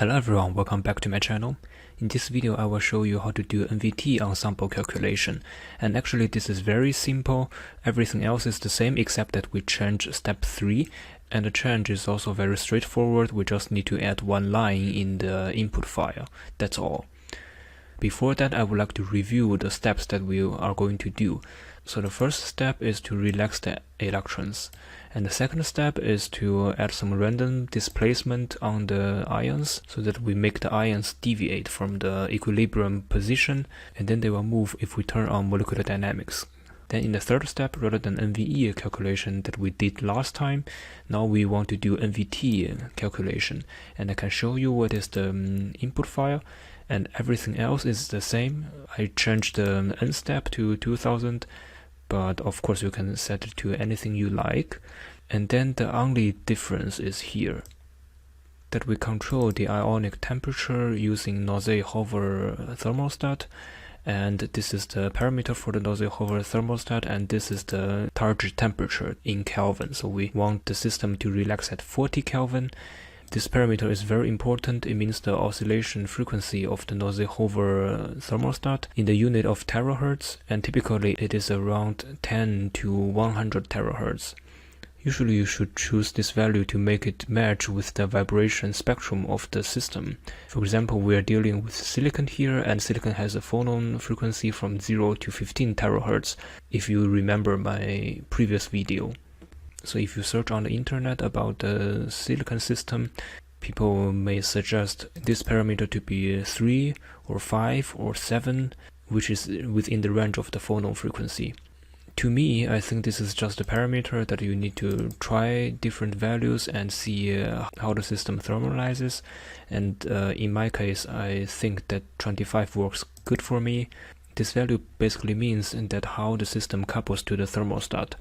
Hello everyone, welcome back to my channel. In this video I will show you how to do NVT ensemble calculation, and actually this is very simple. Everything else is the same except that we change step 3, and the change is also very straightforward. We just need to add one line in the input file, that's all. Before that, I would like to review the steps that we are going to do. So the first step is to relax the electrons, and the second step is to add some random displacement on the ions so that we make the ions deviate from the equilibrium position, and then they will move if we turn on molecular dynamics. Then in the third step, rather than NVE calculation that we did last time, now we want to do NVT calculation, and I can show you what is the input file, and everything else is the same. I changed the n step to 2000, but of course you can set it to anything you like. And then the only difference is here, that we control the ionic temperature using Noisy-Hover thermostat, and this is the parameter for the Noisy-Hover thermostat, and this is the target temperature in Kelvin. So we want the system to relax at 40 Kelvin. This parameter is very important. It means the oscillation frequency of the Noisy-Hover thermostat in the unit of terahertz, and typically it is around 10 to 100 terahertz. Usually you should choose this value to make it match with the vibration spectrum of the system. For example, we are dealing with silicon here, and silicon has a phonon frequency from 0 to 15 terahertz, if you remember my previous video. So if you search on the internet about the silicon system, people may suggest this parameter to be 3 or 5 or 7, which is within the range of the phonon frequency. To me, I think this is just a parameter that you need to try different values and see how the system thermalizes. And in my case, I think that 25 works good for me. This value basically means that how the system couples to the thermostat,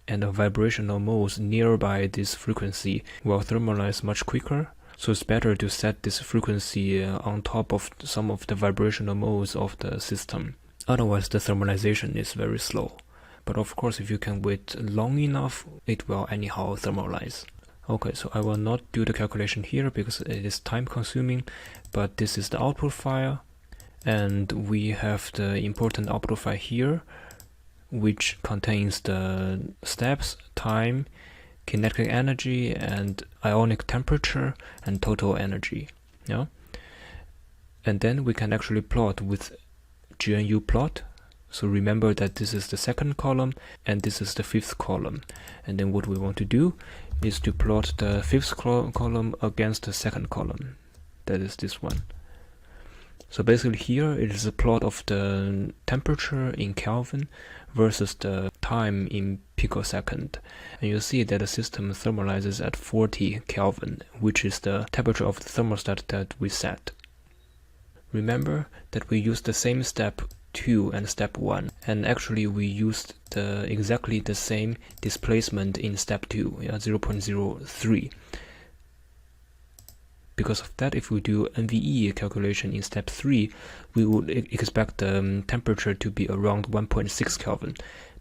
and the vibrational modes nearby this frequency will thermalize much quicker. So it's better to set this frequency on top of some of the vibrational modes of the system. Otherwise the thermalization is very slow. But of course, if you can wait long enough, it will anyhow thermalize. Okay, so I will not do the calculation here because it is time consuming, but this is the output file, and we have the important output file here, which contains the steps, time, kinetic energy, and ionic temperature, and total energy. Yeah, and then we can actually plot with GNU plot. So remember that this is the second column and this is the fifth column, and then what we want to do is to plot the fifth column against the second column, that is this one. So basically here it is a plot of the temperature in Kelvin versus the time in picosecond, and you see that the system thermalizes at 40 Kelvin, which is the temperature of the thermostat that we set. Remember that we used the same step 2 and step 1, and actually we used exactly the same displacement in step 2, 0.03. Because of that, if we do NVE calculation in step 3, we would expect the temperature to be around 1.6 Kelvin,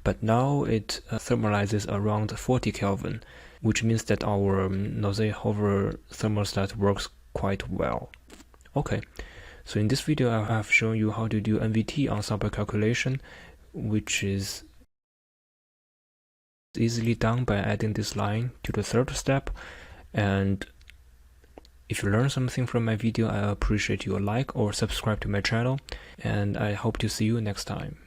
but now it thermalizes around 40 Kelvin, which means that our Noisy-Hover thermostat works quite well. Okay. So in this video I have shown you how to do NVT ensemble calculation, which is easily done by adding this line to the third step. And if you learned something from my video, I appreciate your like or subscribe to my channel, and I hope to see you next time.